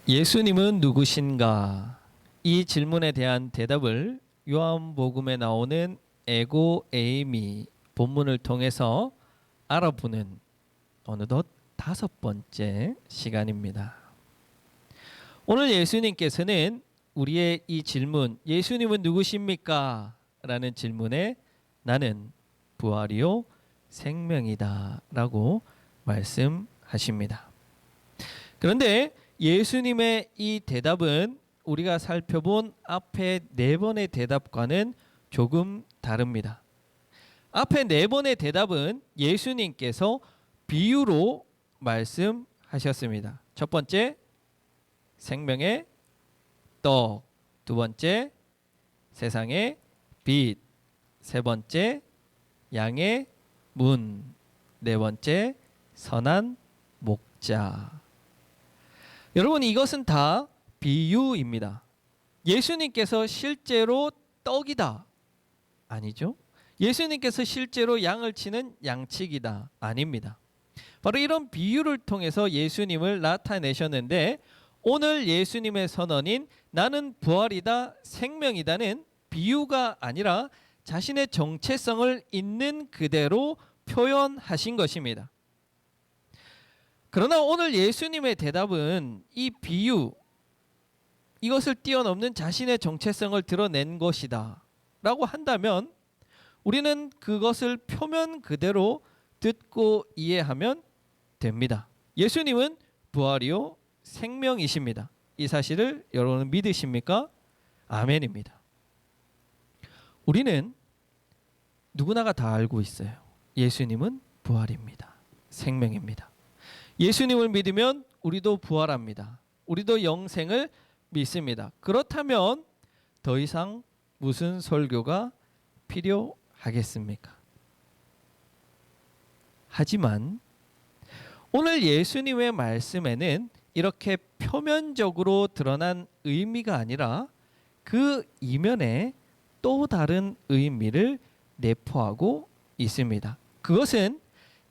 예수님은 누구신가? 이 질문에 대한 대답을 요한복음에 나오는 에고 에이미 본문을 통해서 알아보는 어느덧 5번째 시간입니다. 오늘 예수님께서는 우리의 이 질문, 예수님은 누구십니까? 라는 질문에 나는 부활이요 생명이다 라고 말씀하십니다. 그런데 예수님의 이 대답은 우리가 살펴본 앞에 4번의 대답과는 조금 다릅니다. 앞에 4번의 대답은 예수님께서 비유로 말씀하셨습니다. 첫 번째, 생명의 떡. 두 번째, 세상의 빛. 세 번째, 양의 문. 네 번째, 선한 목자. 여러분, 이것은 다 비유입니다. 예수님께서 실제로 떡이다 아니죠? 예수님께서 실제로 양을 치는 양치기다 아닙니다. 바로 이런 비유를 통해서 예수님을 나타내셨는데, 오늘 예수님의 선언인 나는 부활이다 생명이다는 비유가 아니라 자신의 정체성을 있는 그대로 표현하신 것입니다. 그러나 오늘 예수님의 대답은 이 비유, 이것을 뛰어넘는 자신의 정체성을 드러낸 것이다 라고 한다면 우리는 그것을 표면 그대로 듣고 이해하면 됩니다. 예수님은 부활이요 생명이십니다. 이 사실을 여러분은 믿으십니까? 아멘입니다. 우리는 누구나가 다 알고 있어요. 예수님은 부활입니다. 생명입니다. 예수님을 믿으면 우리도 부활합니다. 우리도 영생을 믿습니다. 그렇다면 더 이상 무슨 설교가 필요하겠습니까? 하지만 오늘 예수님의 말씀에는 이렇게 표면적으로 드러난 의미가 아니라 그 이면에 또 다른 의미를 내포하고 있습니다. 그것은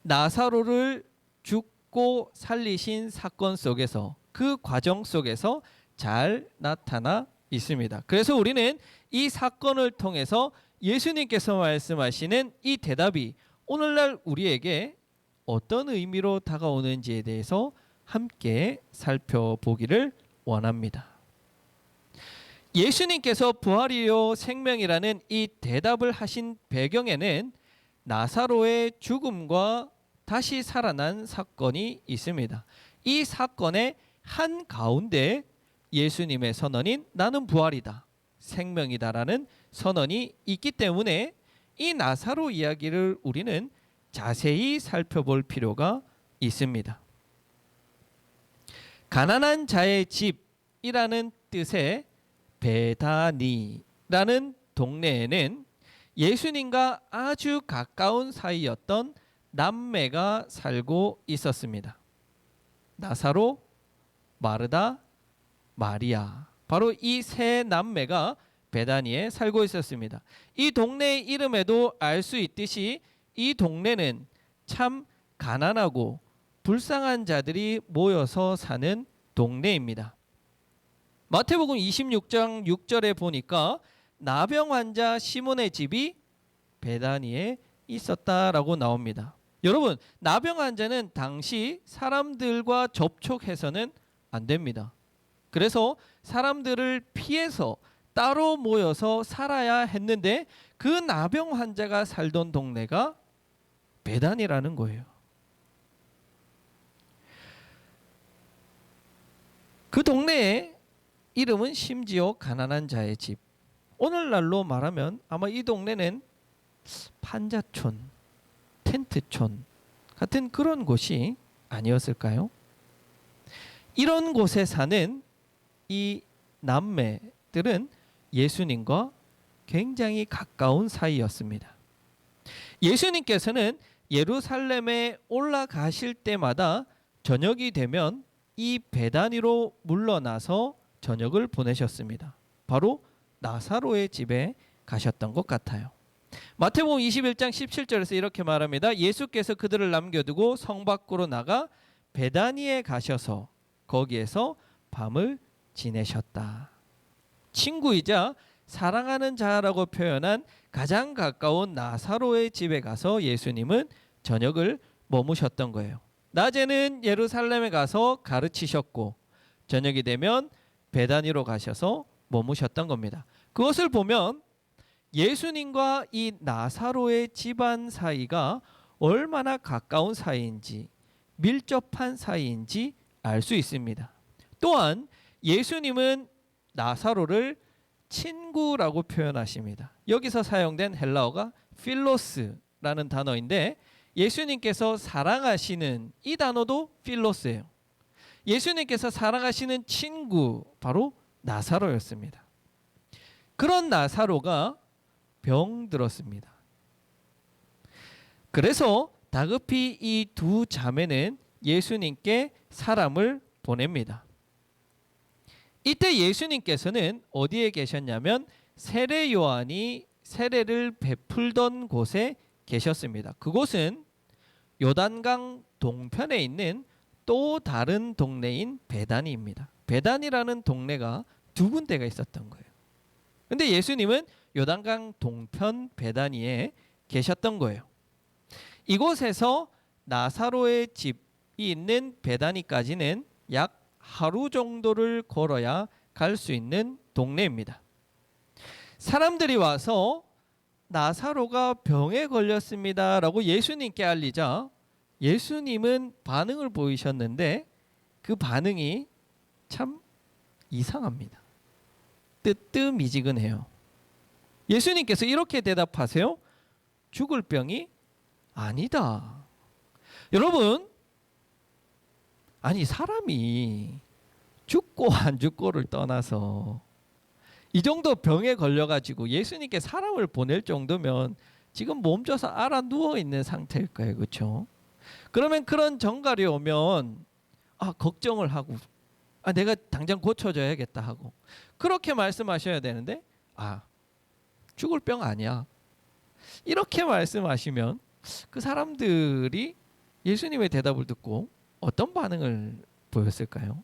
나사로를 죽고 살리신 사건 속에서, 그 과정 속에서 잘 나타나 있습니다. 그래서 우리는 이 사건을 통해서 예수님께서 말씀하시는 이 대답이 오늘날 우리에게 어떤 의미로 다가오는지에 대해서 함께 살펴보기를 원합니다. 예수님께서 부활이요 생명이라는 이 대답을 하신 배경에는 나사로의 죽음과 다시 살아난 사건이 있습니다. 이 사건의 한 가운데 예수님의 선언인 나는 부활이다, 생명이다라는 선언이 있기 때문에 이 나사로 이야기를 우리는 자세히 살펴볼 필요가 있습니다. 가난한 자의 집이라는 뜻의 베다니라는 동네에는 예수님과 아주 가까운 사이였던 남매가 살고 있었습니다. 나사로, 마르다, 마리아. 바로 이 세 남매가 베다니에 살고 있었습니다. 이 동네의 이름에도 알 수 있듯이 이 동네는 참 가난하고 불쌍한 자들이 모여서 사는 동네입니다. 마태복음 26장 6절에 보니까 나병 환자 시몬의 집이 베다니에 있었다라고 나옵니다. 여러분, 나병 환자는 당시 사람들과 접촉해서는 안 됩니다. 그래서 사람들을 피해서 따로 모여서 살아야 했는데 그 나병 환자가 살던 동네가 베단이라는 거예요. 그 동네의 이름은 심지어 가난한 자의 집. 오늘날로 말하면 아마 이 동네는 판자촌, 텐트촌 같은 그런 곳이 아니었을까요? 이런 곳에 사는 이 남매들은 예수님과 굉장히 가까운 사이였습니다. 예수님께서는 예루살렘에 올라가실 때마다 저녁이 되면 이 베다니로 물러나서 저녁을 보내셨습니다. 바로 나사로의 집에 가셨던 것 같아요. 마태복음 21장 17절에서 이렇게 말합니다. 예수께서 그들을 남겨두고 성 밖으로 나가 베다니에 가셔서 거기에서 밤을 지내셨다. 친구이자 사랑하는 자라고 표현한 가장 가까운 나사로의 집에 가서 예수님은 저녁을 머무셨던 거예요. 낮에는 예루살렘에 가서 가르치셨고 저녁이 되면 베다니로 가셔서 머무셨던 겁니다. 그것을 보면 예수님과 이 나사로의 집안 사이가 얼마나 가까운 사이인지 밀접한 사이인지 알 수 있습니다. 또한 예수님은 나사로를 친구라고 표현하십니다. 여기서 사용된 헬라어가 필로스라는 단어인데 예수님께서 사랑하시는 이 단어도 필로스예요. 예수님께서 사랑하시는 친구 바로 나사로였습니다. 그런 나사로가 병들었습니다. 그래서 다급히 이 두 자매는 예수님께 사람을 보냅니다. 이때 예수님께서는 어디에 계셨냐면 세례 요한이 세례를 베풀던 곳에 계셨습니다. 그곳은 요단강 동편에 있는 또 다른 동네인 베다니입니다. 베다니라는 동네가 두 군데가 있었던 거예요. 근데 예수님은 요단강 동편 베다니에 계셨던 거예요. 이곳에서 나사로의 집이 있는 베다니까지는 약 하루 정도를 걸어야 갈 수 있는 동네입니다. 사람들이 와서 나사로가 병에 걸렸습니다라고 예수님께 알리자 예수님은 반응을 보이셨는데 그 반응이 참 이상합니다. 뜨뜻미지근해요. 예수님께서 이렇게 대답하세요. 죽을 병이 아니다. 여러분, 아니 사람이 죽고 안 죽고를 떠나서 이 정도 병에 걸려가지고 예수님께 사람을 보낼 정도면 지금 몸져서 알아 누워 있는 상태일 거예요, 그렇죠? 그러면 그런 정갈이 오면 걱정을 하고 내가 당장 고쳐줘야겠다 하고 그렇게 말씀하셔야 되는데 죽을 병 아니야. 이렇게 말씀하시면 그 사람들이 예수님의 대답을 듣고 어떤 반응을 보였을까요?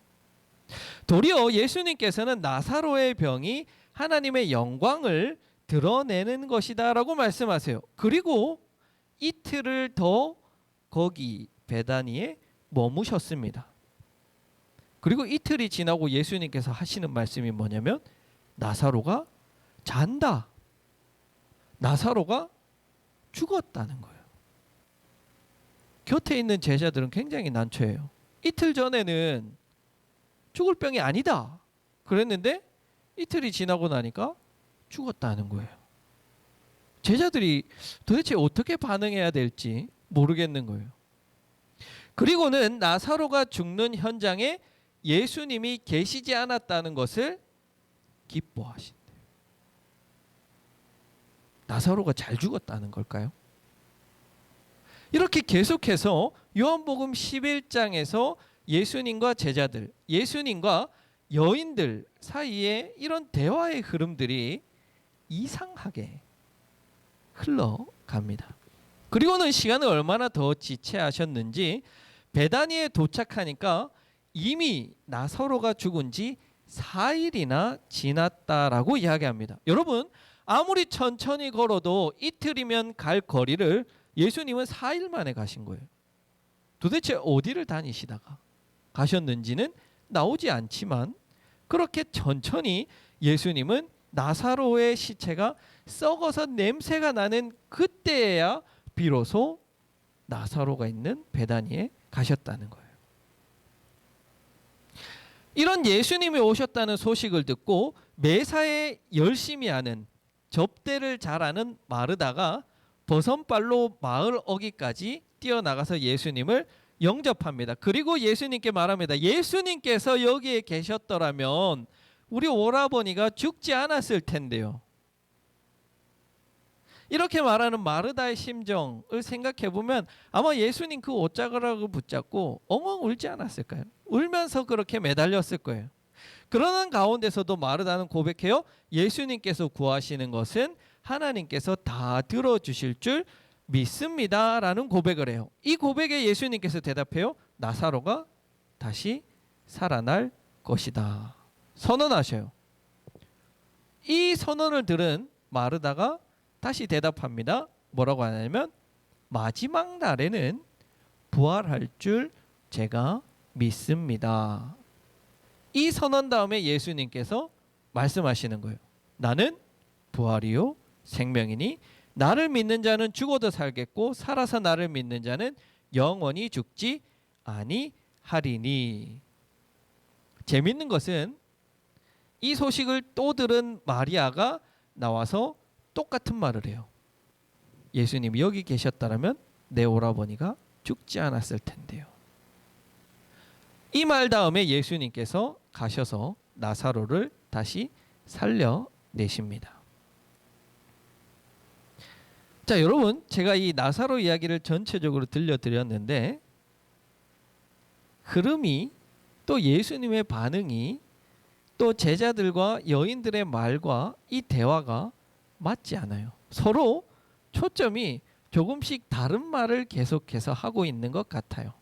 도리어 예수님께서는 나사로의 병이 하나님의 영광을 드러내는 것이다 라고 말씀하세요. 그리고 이틀을 더 거기 베다니에 머무셨습니다. 그리고 이틀이 지나고 예수님께서 하시는 말씀이 뭐냐면 나사로가 잔다. 나사로가 죽었다는 거예요. 곁에 있는 제자들은 굉장히 난처해요. 이틀 전에는 죽을 병이 아니다 그랬는데 이틀이 지나고 나니까 죽었다는 거예요. 제자들이 도대체 어떻게 반응해야 될지 모르겠는 거예요. 그리고는 나사로가 죽는 현장에 예수님이 계시지 않았다는 것을 기뻐하신대요. 나사로가 잘 죽었다는 걸까요? 이렇게 계속해서 요한복음 11장에서 예수님과 제자들, 예수님과 여인들 사이에 이런 대화의 흐름들이 이상하게 흘러갑니다. 그리고는 시간을 얼마나 더 지체하셨는지 베다니에 도착하니까 이미 나사로가 죽은 지 4일이나 지났다라고 이야기합니다. 여러분, 아무리 천천히 걸어도 이틀이면 갈 거리를 예수님은 4일 만에 가신 거예요. 도대체 어디를 다니시다가 가셨는지는 나오지 않지만 그렇게 천천히 예수님은 나사로의 시체가 썩어서 냄새가 나는 그때야 비로소 나사로가 있는 베다니에 가셨다는 거예요. 이런 예수님이 오셨다는 소식을 듣고 매사에 열심히 하는 접대를 잘하는 마르다가 버선발로 마을 어귀까지 뛰어나가서 예수님을 영접합니다. 그리고 예수님께 말합니다. 예수님께서 여기에 계셨더라면 우리 오라버니가 죽지 않았을 텐데요. 이렇게 말하는 마르다의 심정을 생각해 보면 아마 예수님 그 옷자락을 붙잡고 엉엉 울지 않았을까요? 울면서 그렇게 매달렸을 거예요. 그러는 가운데서도 마르다는 고백해요. 예수님께서 구하시는 것은 하나님께서 다 들어주실 줄 믿습니다 라는 고백을 해요. 이 고백에 예수님께서 대답해요. 나사로가 다시 살아날 것이다. 선언하셔요. 이 선언을 들은 마르다가 다시 대답합니다. 뭐라고 하냐면 마지막 날에는 부활할 줄 제가 믿습니다. 이 선언 다음에 예수님께서 말씀하시는 거예요. 나는 부활이요 생명이니 나를 믿는 자는 죽어도 살겠고 살아서 나를 믿는 자는 영원히 죽지 아니하리니. 재밌는 것은 이 소식을 또 들은 마리아가 나와서 똑같은 말을 해요. 예수님이 여기 계셨다면 내 오라버니가 죽지 않았을 텐데요. 이 말 다음에 예수님께서 가셔서 나사로를 다시 살려내십니다. 자, 여러분, 제가 이 나사로 이야기를 전체적으로 들려드렸는데 흐름이 또 예수님의 반응이 또 제자들과 여인들의 말과 이 대화가 맞지 않아요. 서로 초점이 조금씩 다른 말을 계속해서 하고 있는 것 같아요.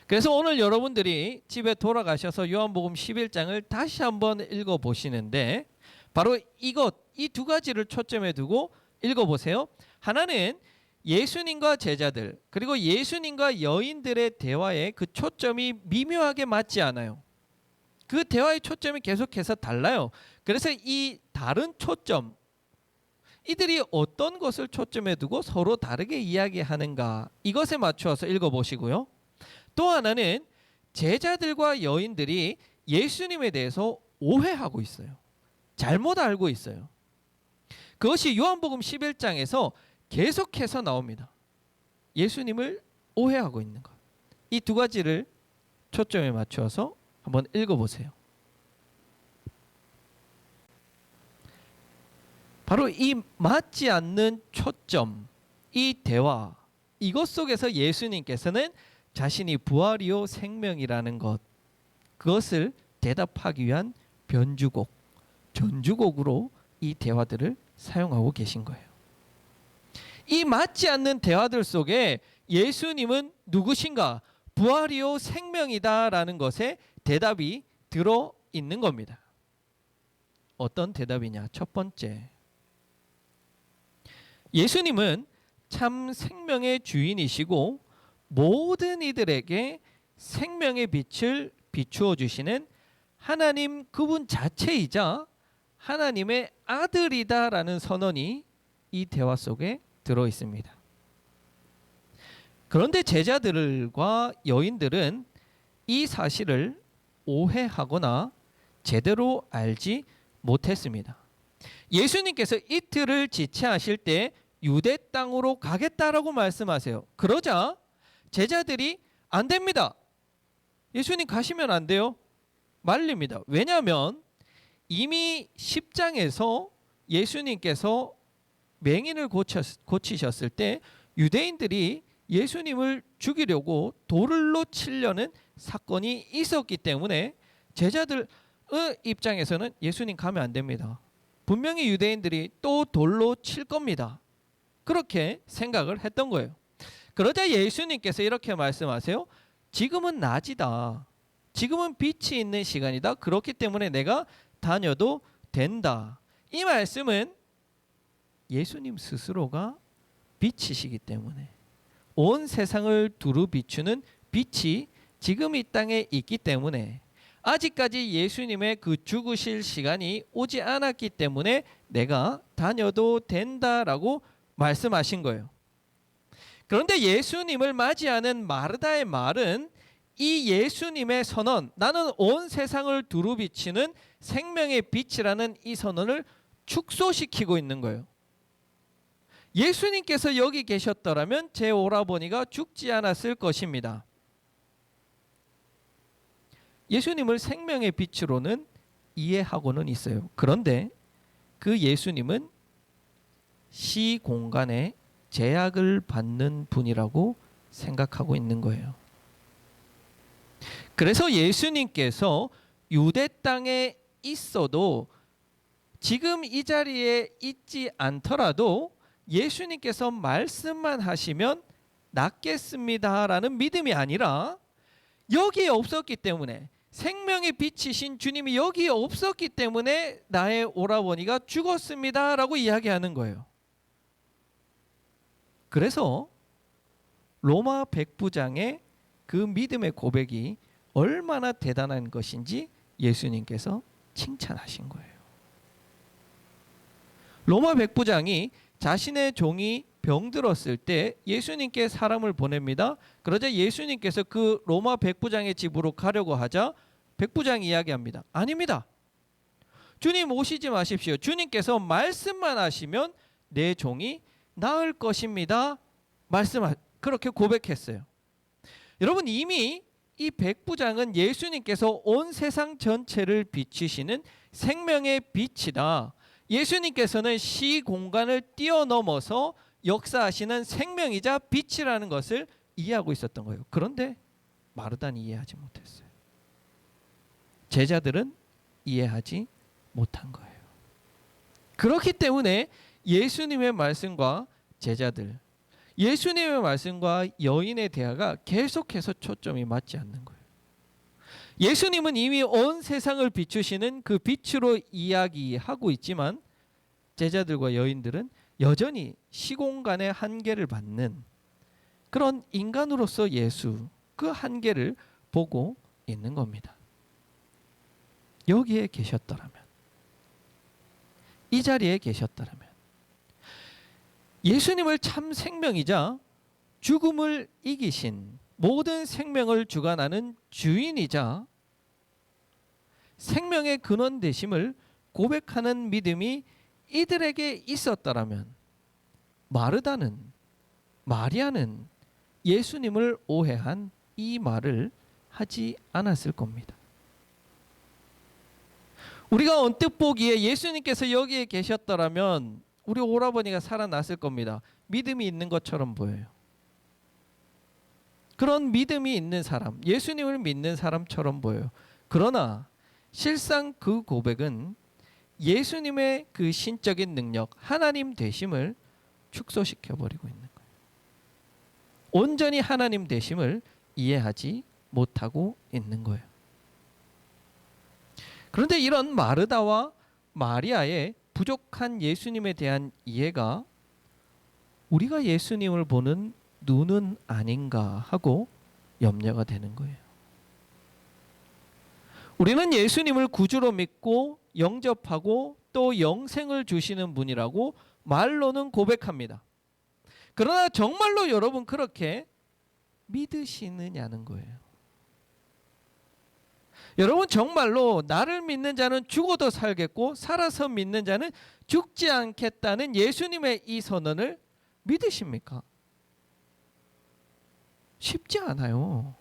그래서 오늘 여러분들이 집에 돌아가셔서 요한복음 11장을 다시 한번 읽어보시는데 바로 이 두 가지를 초점에 두고 읽어보세요. 하나는 예수님과 제자들 그리고 예수님과 여인들의 대화에 그 초점이 미묘하게 맞지 않아요. 그 대화의 초점이 계속해서 달라요. 그래서 이 다른 초점, 이들이 어떤 것을 초점에 두고 서로 다르게 이야기하는가, 이것에 맞추어서 읽어보시고요. 또 하나는 제자들과 여인들이 예수님에 대해서 오해하고 있어요. 잘못 알고 있어요. 그것이 요한복음 11장에서 계속해서 나옵니다. 예수님을 오해하고 있는 것. 이 두 가지를 초점에 맞추어서 한번 읽어보세요. 바로 이 맞지 않는 초점, 이 대화, 이것 속에서 예수님께서는 자신이 부활이요 생명이라는 것, 그것을 대답하기 위한 변주곡, 전주곡으로 이 대화들을 사용하고 계신 거예요. 이 맞지 않는 대화들 속에 예수님은 누구신가? 부활이요 생명이다라는 것에 대답이 들어있는 겁니다. 어떤 대답이냐? 첫 번째, 예수님은 참 생명의 주인이시고 모든 이들에게 생명의 빛을 비추어 주시는 하나님 그분 자체이자 하나님의 아들이다라는 선언이 이 대화 속에 들어 있습니다. 그런데 제자들과 여인들은 이 사실을 오해하거나 제대로 알지 못했습니다. 예수님께서 이틀을 지체하실 때 유대 땅으로 가겠다라고 말씀하세요. 그러자 제자들이 안 됩니다. 예수님 가시면 안 돼요. 말립니다. 왜냐하면 이미 10장에서 예수님께서 맹인을 고치셨을 때 유대인들이 예수님을 죽이려고 돌로 치려는 사건이 있었기 때문에 제자들의 입장에서는 예수님 가면 안 됩니다. 분명히 유대인들이 또 돌로 칠 겁니다. 그렇게 생각을 했던 거예요. 그러자 예수님께서 이렇게 말씀하세요. 지금은 낮이다. 지금은 빛이 있는 시간이다. 그렇기 때문에 내가 다녀도 된다. 이 말씀은 예수님 스스로가 빛이시기 때문에 온 세상을 두루 비추는 빛이 지금 이 땅에 있기 때문에 아직까지 예수님의 그 죽으실 시간이 오지 않았기 때문에 내가 다녀도 된다라고 말씀하신 거예요. 그런데 예수님을 맞이하는 마르다의 말은 이 예수님의 선언, 나는 온 세상을 두루 비치는 생명의 빛이라는 이 선언을 축소시키고 있는 거예요. 예수님께서 여기 계셨더라면 제 오라버니가 죽지 않았을 것입니다. 예수님을 생명의 빛으로는 이해하고는 있어요. 그런데 그 예수님은 시공간에 제약을 받는 분이라고 생각하고 있는 거예요. 그래서 예수님께서 유대 땅에 있어도 지금 이 자리에 있지 않더라도 예수님께서 말씀만 하시면 낫겠습니다라는 믿음이 아니라 여기에 없었기 때문에 생명의 빛이신 주님이 여기 없었기 때문에 나의 오라버니가 죽었습니다 라고 이야기하는 거예요. 그래서 로마 백부장의 그 믿음의 고백이 얼마나 대단한 것인지 예수님께서 칭찬하신 거예요. 로마 백부장이 자신의 종이 병들었을 때 예수님께 사람을 보냅니다. 그러자 예수님께서 그 로마 백부장의 집으로 가려고 하자 백부장이 이야기합니다. 아닙니다. 주님 오시지 마십시오. 주님께서 말씀만 하시면 내 종이 나을 것입니다. 그렇게 고백했어요. 여러분, 이미 이 백부장은 예수님께서 온 세상 전체를 비추시는 생명의 빛이다. 예수님께서는 시공간을 뛰어넘어서 역사하시는 생명이자 빛이라는 것을 이해하고 있었던 거예요. 그런데 마르다는 이해하지 못했어요. 제자들은 이해하지 못한 거예요. 그렇기 때문에 예수님의 말씀과 제자들, 예수님의 말씀과 여인의 대화가 계속해서 초점이 맞지 않는 거예요. 예수님은 이미 온 세상을 비추시는 그 빛으로 이야기하고 있지만 제자들과 여인들은 여전히 시공간의 한계를 받는 그런 인간으로서 예수, 그 한계를 보고 있는 겁니다. 여기에 계셨더라면, 이 자리에 계셨더라면, 예수님을 참 생명이자 죽음을 이기신 모든 생명을 주관하는 주인이자 생명의 근원 되심을 고백하는 믿음이 이들에게 있었더라면 마리아는 예수님을 오해한 이 말을 하지 않았을 겁니다. 우리가 언뜻 보기에 예수님께서 여기에 계셨더라면 우리 오라버니가 살아났을 겁니다. 믿음이 있는 것처럼 보여요. 그런 믿음이 있는 사람, 예수님을 믿는 사람처럼 보여요. 그러나 실상 그 고백은 예수님의 그 신적인 능력, 하나님 되심을 축소시켜버리고 있는 거예요. 온전히 하나님 되심을 이해하지 못하고 있는 거예요. 그런데 이런 마르다와 마리아의 부족한 예수님에 대한 이해가 우리가 예수님을 보는 눈은 아닌가 하고 염려가 되는 거예요. 우리는 예수님을 구주로 믿고 영접하고 또 영생을 주시는 분이라고 말로는 고백합니다. 그러나 정말로 여러분 그렇게 믿으시느냐는 거예요. 여러분 정말로 나를 믿는 자는 죽어도 살겠고 살아서 믿는 자는 죽지 않겠다는 예수님의 이 선언을 믿으십니까? 쉽지 않아요.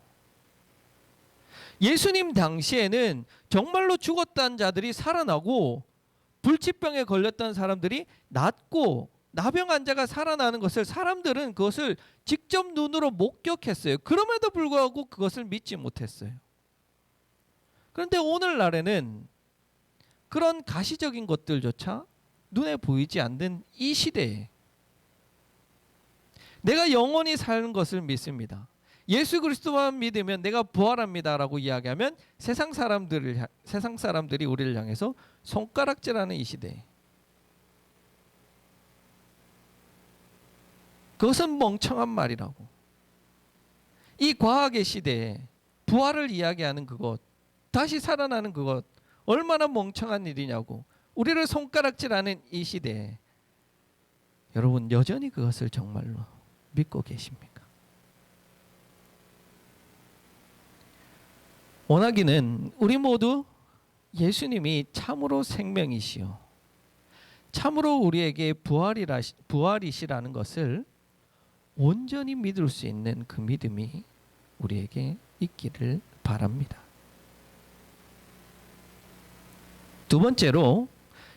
예수님 당시에는 정말로 죽었던 자들이 살아나고 불치병에 걸렸던 사람들이 낫고 나병 환자가 살아나는 것을 사람들은 그것을 직접 눈으로 목격했어요. 그럼에도 불구하고 그것을 믿지 못했어요. 그런데 오늘날에는 그런 가시적인 것들조차 눈에 보이지 않는 이 시대에 내가 영원히 사는 것을 믿습니다. 예수 그리스도만 믿으면 내가 부활합니다라고 이야기하면 세상 사람들이 우리를 향해서 손가락질하는 이 시대에 그것은 멍청한 말이라고. 이 과학의 시대에 부활을 이야기하는 그것, 다시 살아나는 그것 얼마나 멍청한 일이냐고 우리를 손가락질하는 이 시대에 여러분 여전히 그것을 정말로 믿고 계십니까? 원하기는 우리 모두 예수님이 참으로 생명이시요 참으로 우리에게 부활이시라는 것을 온전히 믿을 수 있는 그 믿음이 우리에게 있기를 바랍니다. 두 번째로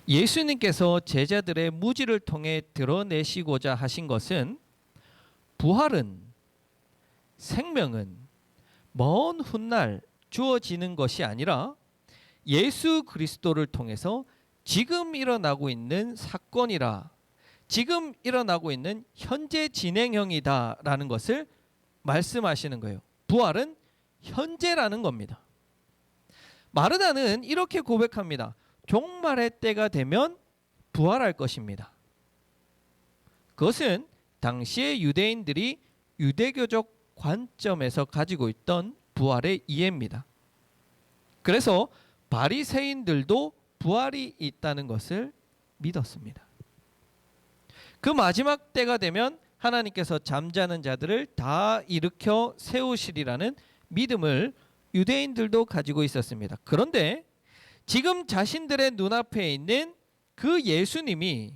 예수님께서 제자들의 무지를 통해 드러내시고자 하신 것은 부활은 생명은 먼 훗날 주어지는 것이 아니라 예수 그리스도를 통해서 지금 일어나고 있는 사건이라 지금 일어나고 있는 현재 진행형이다라는 것을 말씀하시는 거예요. 부활은 현재라는 겁니다. 마르다는 이렇게 고백합니다. 종말의 때가 되면 부활할 것입니다. 그것은 당시의 유대인들이 유대교적 관점에서 가지고 있던 부활의 이해입니다. 그래서 바리새인들도 부활이 있다는 것을 믿었습니다. 그 마지막 때가 되면 하나님께서 잠자는 자들을 다 일으켜 세우시리라는 믿음을 유대인들도 가지고 있었습니다. 그런데 지금 자신들의 눈앞에 있는 그 예수님이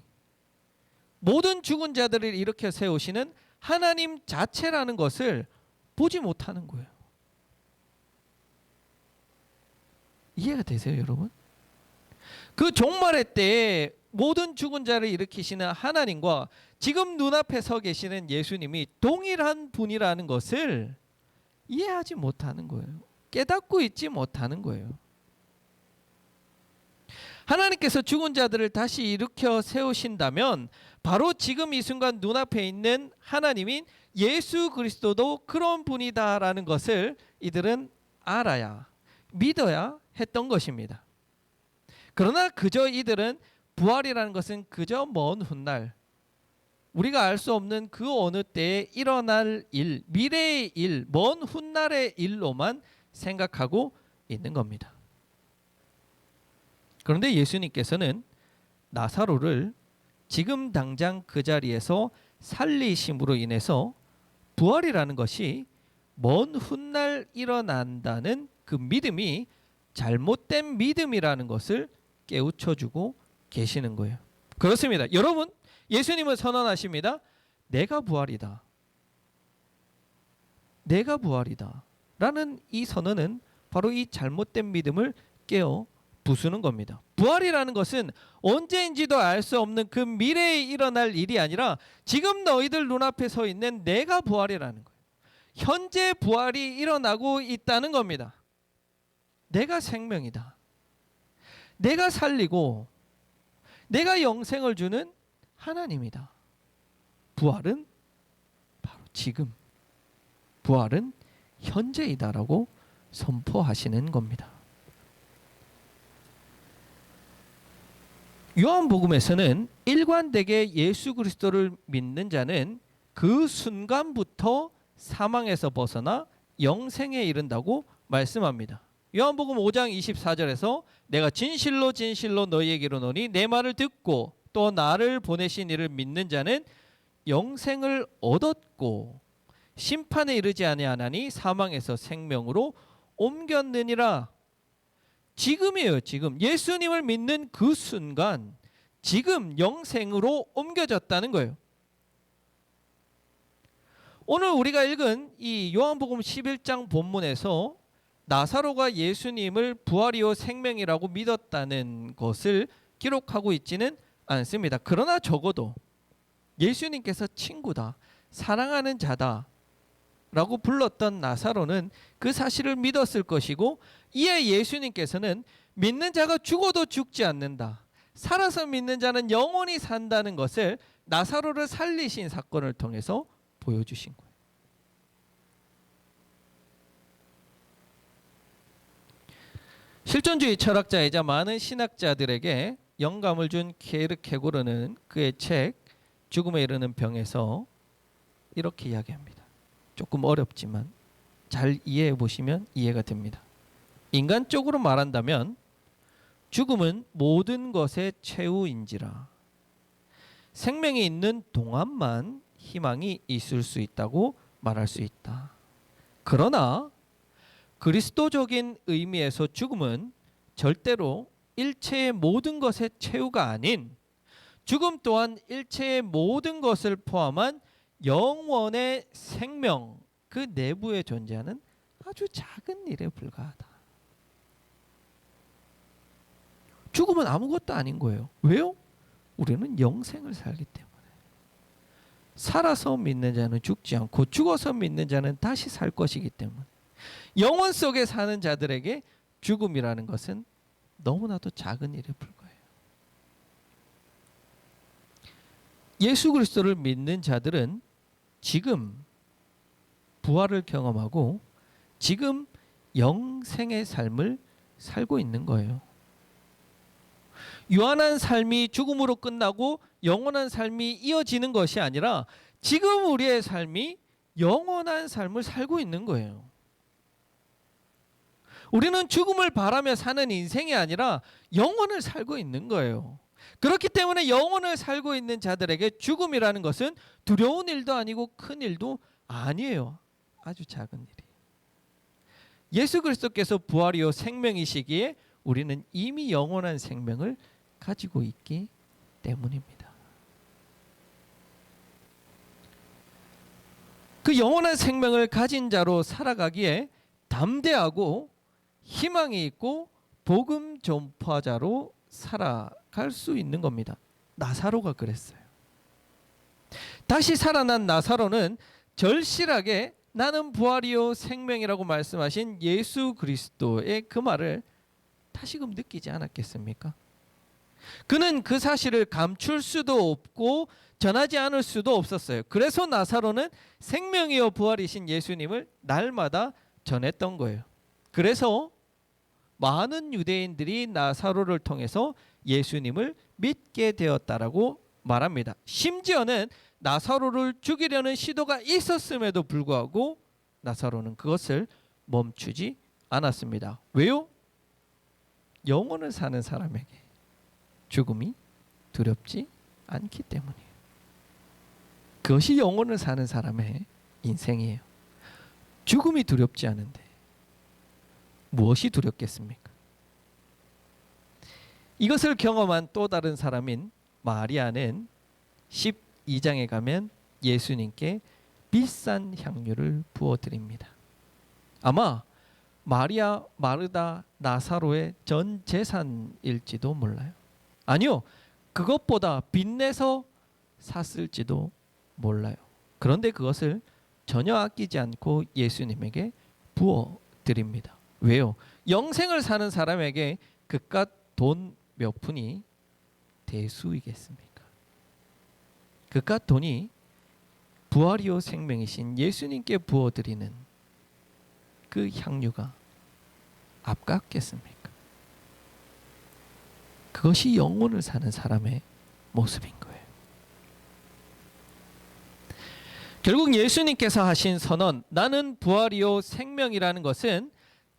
모든 죽은 자들을 일으켜 세우시는 하나님 자체라는 것을 보지 못하는 거예요. 이해가 되세요, 여러분? 그 종말의 때에 모든 죽은 자를 일으키시는 하나님과 지금 눈앞에 서 계시는 예수님이 동일한 분이라는 것을 이해하지 못하는 거예요. 깨닫고 있지 못하는 거예요. 하나님께서 죽은 자들을 다시 일으켜 세우신다면 바로 지금 이 순간 눈앞에 있는 하나님인 예수 그리스도도 그런 분이다라는 것을 이들은 알아야, 믿어야 했던 것입니다. 그러나 그저 이들은 부활이라는 것은 그저 먼 훗날, 우리가 알 수 없는 그 어느 때에 일어날 일, 미래의 일, 먼 훗날의 일로만 생각하고 있는 겁니다. 그런데 예수님께서는 나사로를 지금 당장 그 자리에서 살리심으로 인해서 부활이라는 것이 먼 훗날 일어난다는 그 믿음이 잘못된 믿음이라는 것을 깨우쳐주고 계시는 거예요. 그렇습니다. 여러분, 예수님은 선언하십니다. 내가 부활이다. 내가 부활이다. 라는 이 선언은 바로 이 잘못된 믿음을 깨어 부수는 겁니다. 부활이라는 것은 언제인지도 알 수 없는 그 미래에 일어날 일이 아니라 지금 너희들 눈앞에 서 있는 내가 부활이라는 거예요. 현재 부활이 일어나고 있다는 겁니다. 내가 생명이다. 내가 살리고 내가 영생을 주는 하나님이다. 부활은 바로 지금, 부활은 현재이다라고 선포하시는 겁니다. 요한복음에서는 일관되게 예수 그리스도를 믿는 자는 그 순간부터 사망에서 벗어나 영생에 이른다고 말씀합니다. 요한복음 5장 24절에서 내가 진실로 진실로 너희에게 이르노니 내 말을 듣고 또 나를 보내신 이를 믿는 자는 영생을 얻었고 심판에 이르지 아니하나니 사망에서 생명으로 옮겼느니라. 지금이에요. 지금 예수님을 믿는 그 순간 지금 영생으로 옮겨졌다는 거예요. 오늘 우리가 읽은 이 요한복음 11장 본문에서 나사로가 예수님을 부활이요 생명이라고 믿었다는 것을 기록하고 있지는 않습니다. 그러나 적어도 예수님께서 친구다, 사랑하는 자다 라고 불렀던 나사로는 그 사실을 믿었을 것이고, 이에 예수님께서는 믿는 자가 죽어도 죽지 않는다, 살아서 믿는 자는 영원히 산다는 것을 나사로를 살리신 사건을 통해서 보여주신 거예요. 실존주의 철학자이자 많은 신학자들에게 영감을 준 케르케고르는 그의 책 죽음에 이르는 병에서 이렇게 이야기합니다. 조금 어렵지만 잘 이해해 보시면 이해가 됩니다. 인간적으로 말한다면 죽음은 모든 것의 최후인지라 생명이 있는 동안만 희망이 있을 수 있다고 말할 수 있다. 그러나 그리스도적인 의미에서 죽음은 절대로 일체의 모든 것의 최후가 아닌 죽음 또한 일체의 모든 것을 포함한 영원의 생명, 그 내부에 존재하는 아주 작은 일에 불과하다. 죽음은 아무것도 아닌 거예요. 왜요? 우리는 영생을 살기 때문에. 살아서 믿는 자는 죽지 않고 죽어서 믿는 자는 다시 살 것이기 때문에 영원 속에 사는 자들에게 죽음이라는 것은 너무나도 작은 일에 불과해요. 예수 그리스도를 믿는 자들은 지금 부활을 경험하고 지금 영생의 삶을 살고 있는 거예요. 유한한 삶이 죽음으로 끝나고 영원한 삶이 이어지는 것이 아니라 지금 우리의 삶이 영원한 삶을 살고 있는 거예요. 우리는 죽음을 바라며 사는 인생이 아니라 영원을 살고 있는 거예요. 그렇기 때문에 영원을 살고 있는 자들에게 죽음이라는 것은 두려운 일도 아니고 큰 일도 아니에요. 아주 작은 일이. 예수 그리스도께서 부활이요 생명이시기에 우리는 이미 영원한 생명을 가지고 있기 때문입니다. 그 영원한 생명을 가진 자로 살아가기에 담대하고 희망이 있고 복음 전파자로 살아갈 수 있는 겁니다. 나사로가 그랬어요. 다시 살아난 나사로는 절실하게 나는 부활이요 생명이라고 말씀하신 예수 그리스도의 그 말을 다시금 느끼지 않았겠습니까? 그는 그 사실을 감출 수도 없고 전하지 않을 수도 없었어요. 그래서 나사로는 생명이요 부활이신 예수님을 날마다 전했던 거예요. 그래서 많은 유대인들이 나사로를 통해서 예수님을 믿게 되었다라고 말합니다. 심지어는 나사로를 죽이려는 시도가 있었음에도 불구하고 나사로는 그것을 멈추지 않았습니다. 왜요? 영원을 사는 사람에게 죽음이 두렵지 않기 때문이에요. 그것이 영원을 사는 사람의 인생이에요. 죽음이 두렵지 않은데 무엇이 두렵겠습니까? 이것을 경험한 또 다른 사람인 마리아는 12장에 가면 예수님께 비싼 향유를 부어드립니다. 아마 마리아, 마르다, 나사로의 전 재산일지도 몰라요. 아니요, 그것보다 빚내서 샀을지도 몰라요. 그런데 그것을 전혀 아끼지 않고 예수님에게 부어드립니다. 왜요? 영생을 사는 사람에게 그깟 돈 몇 푼이 대수이겠습니까? 그깟 돈이 부활이요 생명이신 예수님께 부어드리는 그 향유가 아깝겠습니까? 그것이 영혼을 사는 사람의 모습인 거예요. 결국 예수님께서 하신 선언, 나는 부활이요 생명이라는 것은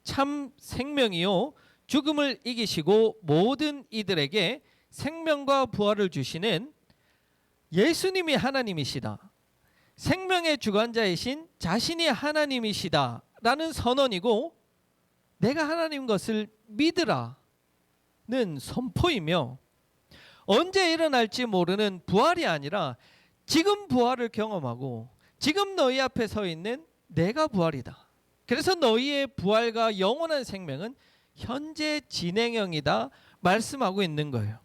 참 생명이요 죽음을 이기시고 모든 이들에게 생명과 부활을 주시는 예수님이 하나님이시다. 생명의 주관자이신 자신이 하나님이시다 라는 선언이고, 내가 하나님 것을 믿으라는 선포이며, 언제 일어날지 모르는 부활이 아니라 지금 부활을 경험하고 지금 너희 앞에 서 있는 내가 부활이다. 그래서 너희의 부활과 영원한 생명은 현재 진행형이다 말씀하고 있는 거예요.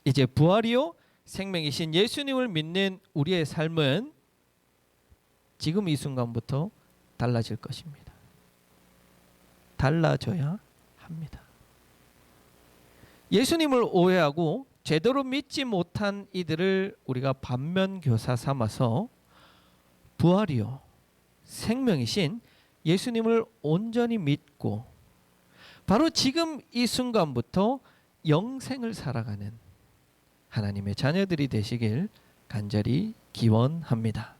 이제 부활이요 생명이신 예수님을 믿는 우리의 삶은 지금 이 순간부터 달라질 것입니다. 달라져야 합니다. 예수님을 오해하고 제대로 믿지 못한 이들을 우리가 반면교사 삼아서 부활이요 생명이신 예수님을 온전히 믿고 바로 지금 이 순간부터 영생을 살아가는 하나님의 자녀들이 되시길 간절히 기원합니다.